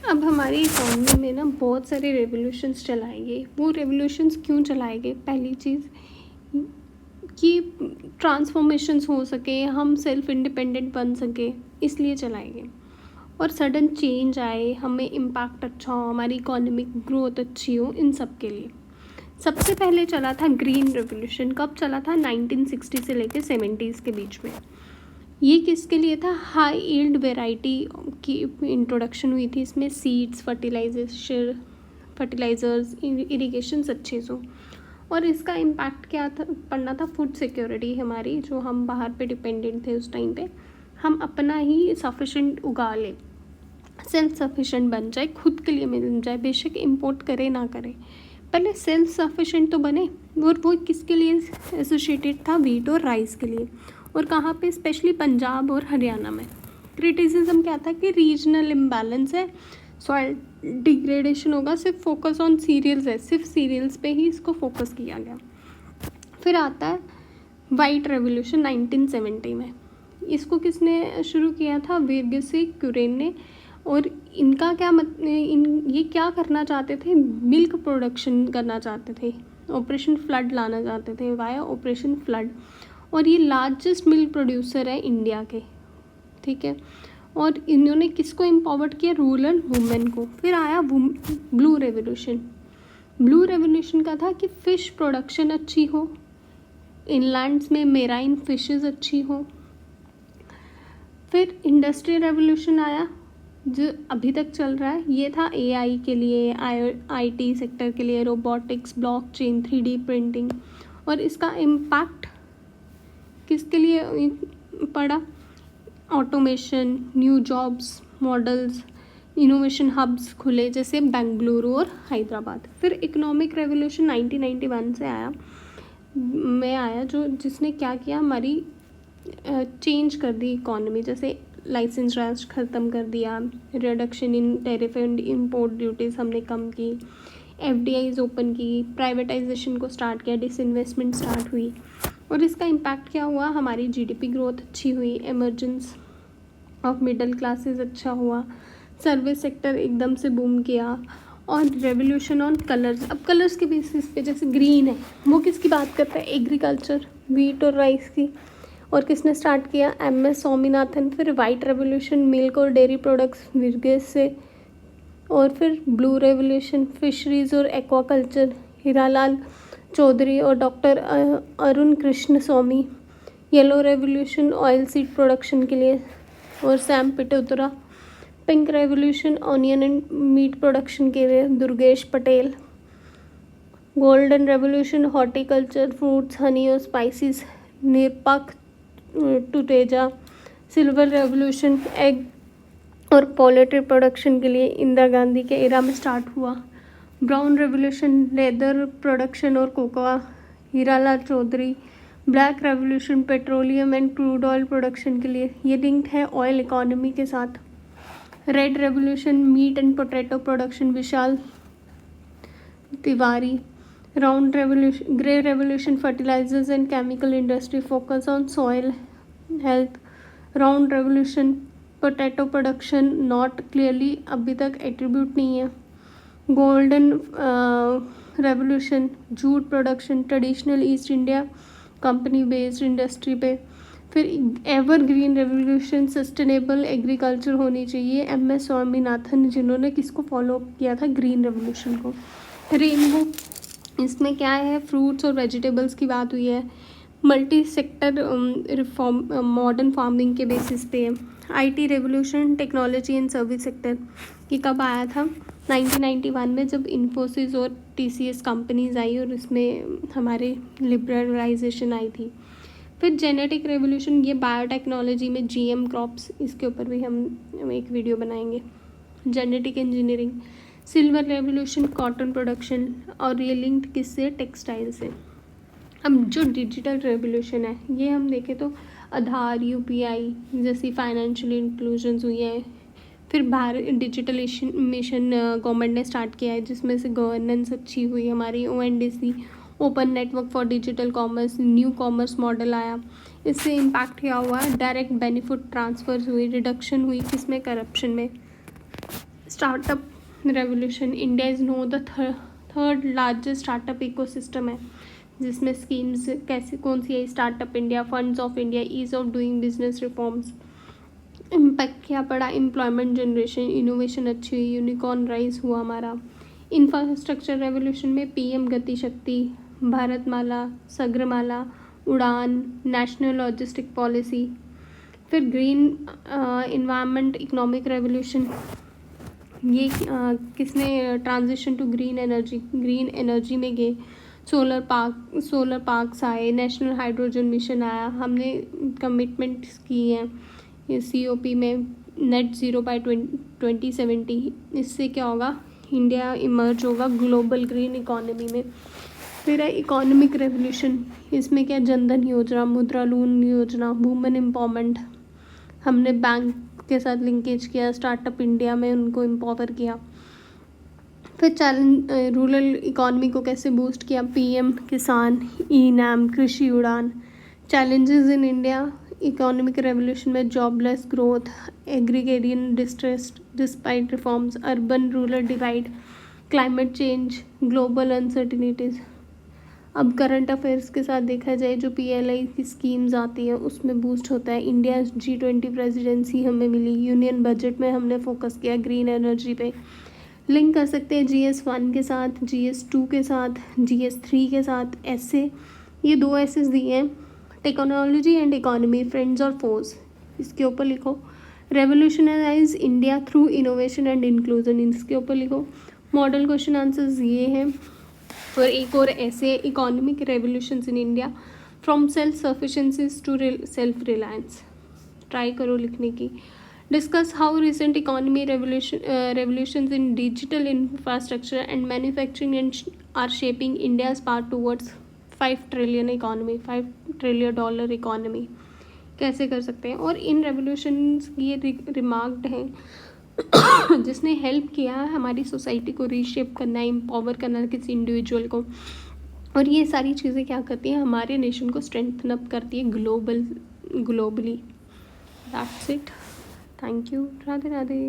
अब हमारी इकॉनमी में ना बहुत सारे रेवोल्यूशंस चलाए गए। वो रेवोल्यूशंस क्यों चलाए गए? पहली चीज़ कि ट्रांसफॉर्मेशंस हो सके, हम सेल्फ इंडिपेंडेंट बन सके, इसलिए चलाए गए। और सडन चेंज आए, हमें इम्पैक्ट अच्छा हो, हमारी इकोनॉमिक ग्रोथ अच्छी हो, इन सब के लिए। सबसे पहले चला था ग्रीन रेवोल्यूशन। कब चला था? 1960 से लेकर 70s के बीच में। ये किसके लिए था? हाई यील्ड वेराइटी की इंट्रोडक्शन हुई थी। इसमें सीड्स, फर्टिलाइजर्स, इरिगेशंस अच्छे से। और इसका इम्पैक्ट क्या था? पड़ना था फूड सिक्योरिटी हमारी, जो हम बाहर पे डिपेंडेंट थे उस टाइम पे, हम अपना ही सफिशेंट उगा लें, सेल्फ सफिशेंट बन जाए, खुद के लिए मिल जाए, बेशक इम्पोर्ट करे ना करे, पहले सेल्फ सफिशेंट तो बने। और वो किसके लिए एसोसिएटेड था? वीट और राइस के लिए। और कहाँ पे? स्पेशली पंजाब और हरियाणा में। क्रिटिसिज्म क्या था कि रीजनल इम्बैलेंस है, सॉइल डिग्रेडेशन होगा, सिर्फ फोकस ऑन सीरियल्स है, सिर्फ सीरियल्स पे ही इसको फोकस किया गया। फिर आता है वाइट रेवोल्यूशन 1970 में। इसको किसने शुरू किया था? विर्गसी कुरेन ने। और इनका क्या ये क्या करना चाहते थे? मिल्क प्रोडक्शन करना चाहते थे, ऑपरेशन फ्लड लाना चाहते थे, वाया ऑपरेशन फ्लड। और ये लार्जेस्ट मिल्क प्रोड्यूसर है इंडिया के, ठीक है। और इन्होंने किसको एम्पावर्ड किया? रूरल वुमेन को। फिर आया ब्लू रेवोल्यूशन। ब्लू रेवोल्यूशन का था कि फ़िश प्रोडक्शन अच्छी हो, इनलैंड्स में मेराइन फिशेस अच्छी हो। फिर इंडस्ट्रियल रेवोल्यूशन आया जो अभी तक चल रहा है। ये था एआई के लिए, आईटी सेक्टर के लिए, रोबोटिक्स, ब्लॉकचेन, 3D प्रिंटिंग। और इसका इम्पैक्ट किसके लिए पड़ा? Automation, new jobs models, innovation hubs खुले जैसे बेंगलुरु और हैदराबाद। फिर इकोनॉमिक रेवोल्यूशन 1991 से आया जो जिसने क्या किया? हमारी चेंज कर दी इकॉनमी। जैसे लाइसेंस राज ख़त्म कर दिया, reduction in tariff and import duties हमने कम की, एफडीआईज ओपन की, प्राइवेटाइजेशन को स्टार्ट किया, डिसइन्वेस्टमेंट स्टार्ट हुई। और इसका इम्पैक्ट क्या हुआ? हमारी जीडीपी ग्रोथ अच्छी हुई, एमर्जेंस ऑफ मिडिल क्लासेस अच्छा हुआ, सर्विस सेक्टर एकदम से बूम किया। और रेवोल्यूशन ऑन कलर्स। अब कलर्स के बेसिस पे जैसे ग्रीन है, वो किसकी बात करता है? एग्रीकल्चर, वीट और राइस की। और किसने स्टार्ट किया? MS स्वामीनाथन। फिर वाइट रेवोल्यूशन मिल्क और डेयरी प्रोडक्ट्स विर्गेस से। और फिर ब्लू रेवोल्यूशन फिशरीज और एक्वाकल्चर, हीरालाल चौधरी और doctor Arun Krishnaswamy. Yellow revolution oil seed production के लिए और Sam Pitroda. Pink revolution onion and meat production के लिए Durgesh Patel. Golden revolution horticulture, fruits, honey और spices, Nirpakh Tuteja. Silver revolution egg और पोल्ट्री प्रोडक्शन के लिए इंदिरा गांधी के एरा में स्टार्ट हुआ। ब्राउन रेवोल्यूशन लेदर प्रोडक्शन और cocoa, Hiralal Chaudhary. Black revolution petroleum and crude oil production के लिए, ये लिंक्ड है ऑयल इकोनॉमी के साथ। Red revolution meat and potato production, Vishal Tiwari. Round revolution grey revolution fertilisers and chemical industry, focus on soil health. Round revolution potato production not clearly अभी तक attribute नहीं है। Golden revolution jute production, traditional east India company based industry पे। फिर evergreen revolution sustainable agriculture होनी चाहिए, MS Swaminathan, जिन्होंने किसको फॉलो अप किया था? ग्रीन रेवोल्यूशन को। रेनबो, इसमें क्या है? फ्रूट्स और वेजिटेबल्स की बात हुई है। Multi sector reform modern farming के बेसिस पे है। IT revolution technology and service sector, ये कब आया था? 1991 में, जब इन्फोसिस और TCS कंपनीज आई और इसमें हमारे लिबरलाइजेशन आई थी। फिर जेनेटिक रेवोल्यूशन, ये बायोटेक्नोलॉजी में GM क्रॉप्स, इसके ऊपर भी हम एक वीडियो बनाएंगे। Genetic engineering. Silver revolution cotton production, और ये लिंक्ड किससे? टेक्सटाइल से। अब जो डिजिटल रेवोल्यूशन है, ये हम देखें तो आधार, UPI जैसी फाइनेंशियल इंक्लूजन्स हुई है। फिर भारत डिजिटल मिशन गवर्नमेंट ने स्टार्ट किया है, जिसमें से गवर्नेंस अच्छी हुई हमारी। ONDC open network for digital commerce, new commerce model आया। इससे इम्पैक्ट क्या हुआ? डायरेक्ट बेनिफिट ट्रांसफर्स हुई, रिडक्शन हुई किसमें? करप्शन में। Startup revolution, India is know the third largest startup ecosystem है, जिसमें स्कीम्स कैसे कौन सी है, startup India, funds of India, ease of doing business reforms. Impact क्या पड़ा, एम्प्लॉयमेंट जनरेशन, इनोवेशन अच्छी हुई, यूनिकॉर्न राइज हुआ हमारा। इंफ्रास्ट्रक्चर रेवोल्यूशन में पीएम गति शक्ति, भारतमाला, सागरमाला, उड़ान, नेशनल लॉजिस्टिक पॉलिसी। फिर ग्रीन इन्वायरमेंट इकोनॉमिक रेवोल्यूशन, ये किसने ट्रांजिशन टू ग्रीन एनर्जी में गए, सोलर पार्क्स आए, नेशनल हाइड्रोजन मिशन आया, हमने कमिटमेंट्स की हैं COP में नेट ज़ीरो बाय 2070। इससे क्या होगा, इंडिया इमर्ज होगा ग्लोबल ग्रीन इकोनॉमी में। फिर है इकोनॉमिक रेवोल्यूशन, इसमें क्या, जनधन योजना, मुद्रा लोन योजना, वुमेन एम्पावरमेंट, हमने बैंक के साथ लिंकेज किया, स्टार्टअप इंडिया में उनको एम्पावर किया। फिर चैलेंज रूरल इकोनॉमी को कैसे बूस्ट किया, PM किसान, eNAM, Krishi Udan. Challenges in India economic revolution में jobless growth, agrarian distress despite reforms, urban rural divide, climate change, global uncertainties. अब करंट अफेयर्स के साथ देखा जाए, जो PLI की स्कीम्स आती हैं उसमें बूस्ट होता है। इंडिया G20 प्रेसिडेंसी हमें मिली, यूनियन बजट में हमने फोकस किया ग्रीन एनर्जी पे। लिंक कर सकते हैं GS1 के साथ, GS2 के साथ, GS3 के साथ। ऐसे ये 2 एसेस दिए हैं, टेक्नोलॉजी एंड इकोनॉमी, फ्रेंड्स और फोर्स। इसके ऊपर लिखो revolutionise India through innovation and inclusion, इसके ऊपर लिखो। मॉडल क्वेश्चन आंसर्स ये हैं। और एक और ऐसे, economic revolutions in India from self sufficiencies to self reliance, try करो लिखने की। Discuss how recent economy revolutions in digital infrastructure and manufacturing and are shaping India's path towards 5 trillion economy, $5 trillion economy, कैसे कर सकते हैं। और इन revolutions ये remarked हैं जिसने हेल्प किया है हमारी सोसाइटी को रीशेप करना, एम्पावर करना किसी इंडिविजुअल को। और ये सारी चीज़ें क्या करती हैं, हमारे नेशन को स्ट्रेंथन अप करती है globally. That's it, thank you, Radhe Radhe.